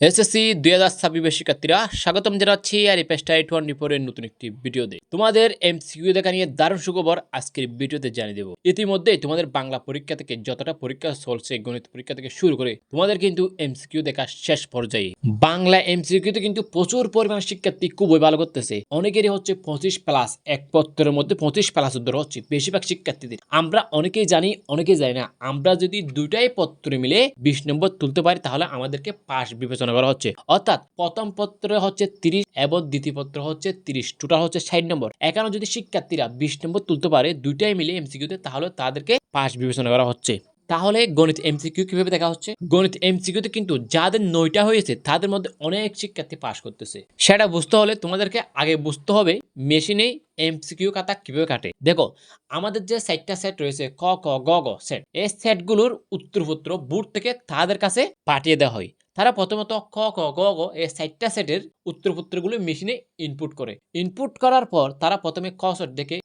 SSC 2026 শিক্ষার্থীরা স্বাগতম জানাচ্ছি আর এই পেজটা 24 এর নতুন একটি ভিডিওতে। তোমাদের এমসিকিউ দেখা নিয়ে দারুণ সুখবর আজকের ভিডিওতে জানিয়ে দেব। ইতিমধ্যে তোমাদের বাংলা পরীক্ষা থেকে যতটা পরীক্ষা চলছে, গণিত পরীক্ষা থেকে শুরু করে তোমাদের কিন্তু এমসিকিউ দেখা শেষ পর্যায়ে। বাংলা এমসিকিউতে কিন্তু প্রচুর পরিমাণ শিক্ষার্থী খুবই ভালো করতেছে। অনেকেরই হচ্ছে 25+ এক পত্রের মধ্যে 25+ উত্তর হচ্ছে বেশিরভাগ শিক্ষার্থীদের। আমরা অনেকেই জানি, অনেকেই জানি না। আমরা যদি দুইটাই পত্র মিলে 20 নম্বর তুলতে পারি তাহলে আমাদেরকে পাস বিবেচনা করা হচ্ছে। অর্থাৎ প্রথম পত্রে হচ্ছে 30 এবং দ্বিতীয় পত্র হচ্ছে 30, টোটাল হচ্ছে 60 নম্বর। এখানে যদি শিক্ষার্থীরা 20 নম্বর তুলতে পারে দুইটাই মিলে এমসিকিউতে, তাহলে তাদেরকে পাস বিবেচনা করা হচ্ছে। তাহলে গণিত এমসিকিউ কিভাবে দেখা হচ্ছে? গণিত এমসিকিউতে কিন্তু যাদের 9টা হয়েছে তাদের মধ্যে অনেক শিক্ষার্থী পাস করতেছে। সেটা বুঝতে হলে তোমাদেরকে আগে বুঝতে হবে মেশিনে এমসিকিউ খাতা কিভাবে কাটে। দেখো, আমাদের যে 4টা সেট রয়েছে ক খ গ ঘ সেট, এই সেটগুলোর উত্তরপত্র বোর্ড থেকে তাদের কাছে পাঠিয়ে দেওয়া হয়। তারা প্রথমত ক খ গ ঘ এই 4টা সেটের উত্তরপত্রগুলো মেশিনে ইনপুট করে। ইনপুট করার পর তারা প্রথমে ক সেট দেখে,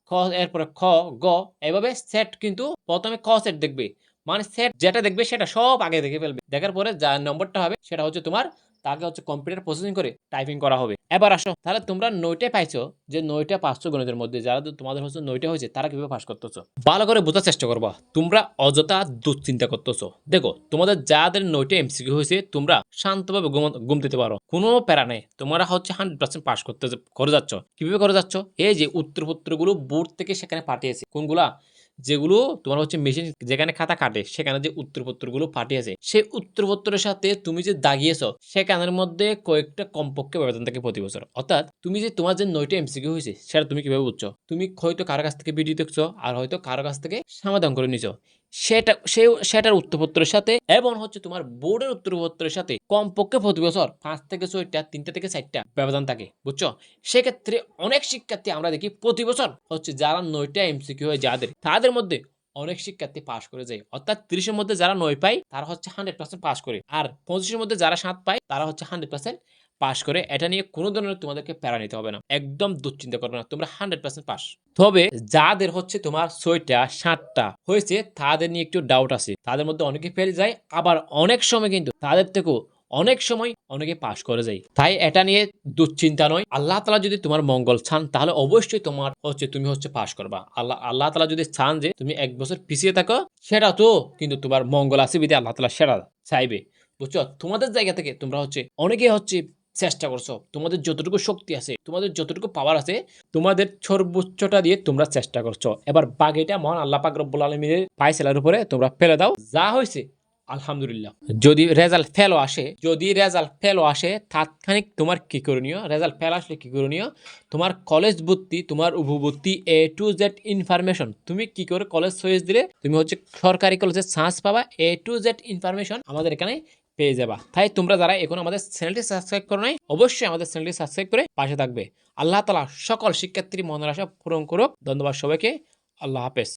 এরপরে খ গ, এভাবে সেট কিন্তু প্রথমে ক সেট দেখবে, মানে সেট যেটা দেখবে সেটা সব আগে দেখে ফেলবে। দেখার পরে যা নম্বরটা হবে সেটা হচ্ছে তোমার, তাকে হচ্ছে কম্পিউটার প্রসেসিং করে টাইপিং করা হবে। এবার আসো, তাহলে তোমরা 9টা পাইছো, যে 9টা পাঁচশো গণিতের মধ্যে যারা তোমাদের হচ্ছে 9টা হয়েছে তারা কিভাবে পাস করতেছো ভালো করে বোঝার চেষ্টা করবা। তোমরা অযথা দুশ্চিন্তা করতেছো। দেখো, তোমাদের যাদের 9টা এমসিকিউ হয়েছে তোমরা শান্তভাবে ঘুম দিতে পারো, কোনো প্যারা নেই। তোমরা হচ্ছে 100% পাস করতে করে যাচ্ছ। কিভাবে করে যাচ্ছ? এই যে উত্তরপত্রগুলো বোর্ড থেকে সেখানে পাঠিয়েছে, কোনগুলা, যেগুলো তোমার হচ্ছে মেশিন যেখানে খাতা কাটে সেখানে যে উত্তরপত্রগুলো পাঠিয়েছে, সেই উত্তরপত্রের সাথে তুমি যে দাগিয়েছো সেখানের মধ্যে কয়েকটা কমপক্ষে ব্যবধান থাকে প্রতি বছর। অর্থাৎ তুমি যে তোমার যে 9টা এমসিকিউ হয়েছে সেটা তুমি কিভাবে বুঝছো? তুমি হয়তো কারো কাছ থেকে ভিডিও দেখছো, আর হয়তো কারো কাছ থেকে সমাধান করে নিছো। সেটার উত্তরপত্রের সাথে এবং হচ্ছে তোমার বোর্ডের উত্তরপত্রের সাথে কমপক্ষে প্রতি বছর 5 থেকে 6টা, 3টা থেকে 4টা ব্যবধান থাকে, বুঝছো? সেক্ষেত্রে অনেক শিক্ষার্থী আমরা দেখি প্রতি বছর হচ্ছে যারা 9টা এমসিকিউ হয় যাদের, তাদের মধ্যে অনেক শিক্ষার্থী পাস করে যায়। অর্থাৎ 30-এর মধ্যে যারা 9 পায় তারা হচ্ছে 100% পাস করে, আর 25-এর মধ্যে যারা 7 পায় তারা হচ্ছে 100% পাস করে। এটা নিয়ে কোনো ধরনের তোমাদেরকে প্যারা নিতে হবে না, একদম দুশ্চিন্তা করবে না, তোমরা 100% পাস। তবে যাদের হচ্ছে তোমার 6টা 7টা হয়েছে তাদের নিয়ে একটু ডাউট আছে। তাদের মধ্যে অনেকে ফেল যায়, আবার অনেক সময় কিন্তু তাদের থেকেও অনেক সময় অনেকে পাস করে যায়। তাই এটা নিয়ে দুশ্চিন্তা নয়। আল্লাহ তাআলা যদি তোমার মঙ্গল চান তাহলে অবশ্যই তোমার হচ্ছে তুমি হচ্ছে পাস করবা। আল্লাহ তাআলা যদি চান যে তুমি 1 বছর পিছিয়ে থাকো, সেটা তো কিন্তু তোমার মঙ্গল আছে বিধে আল্লাহ তাআলা সেটা চাইবে, বুঝছো? তোমাদের জায়গা থেকে তোমরা হচ্ছে অনেকে হচ্ছে চেষ্টা করছো, তোমাদের যতটুকু শক্তি আছে, তোমাদের যতটুকু পাওয়ার আছে, তোমাদের সর্বোচ্চটা দিয়ে তোমরা চেষ্টা করছো। এবার বাকিটা মহান আল্লাহ পাক রব্বুল আলামিনের ফায়সালার উপরে তোমরা ফেলে দাও। যা হয়েছে আলহামদুলিল্লাহ। যদি রেজাল্ট ফেলও আসে তাৎক্ষণিক তোমার কি করণীয়? রেজাল্ট ফেল আসলে কি করণীয়? তোমার কলেজ ভর্তি, তোমার উপভর্তি A to Z ইনফরমেশন, তুমি কি করে কলেজ চয়েস দিলে তুমি হচ্ছে সরকারি কলেজে চান্স পাবা, A to Z ইনফরমেশন আমাদের এখানে পেয়ে যাবা। তাই তোমরা যারা এখন আমাদের চ্যানেলটি সাবস্ক্রাইব করো নাই, অবশ্যই আমাদের চ্যানেলটি সাবস্ক্রাইব করে পাশে থাকবে। আল্লাহ তাআলা সকল শিক্ষার্থীর মনের আশা পূরণ করুক। ধন্যবাদ সবাইকে। আল্লাহ হাফেজ।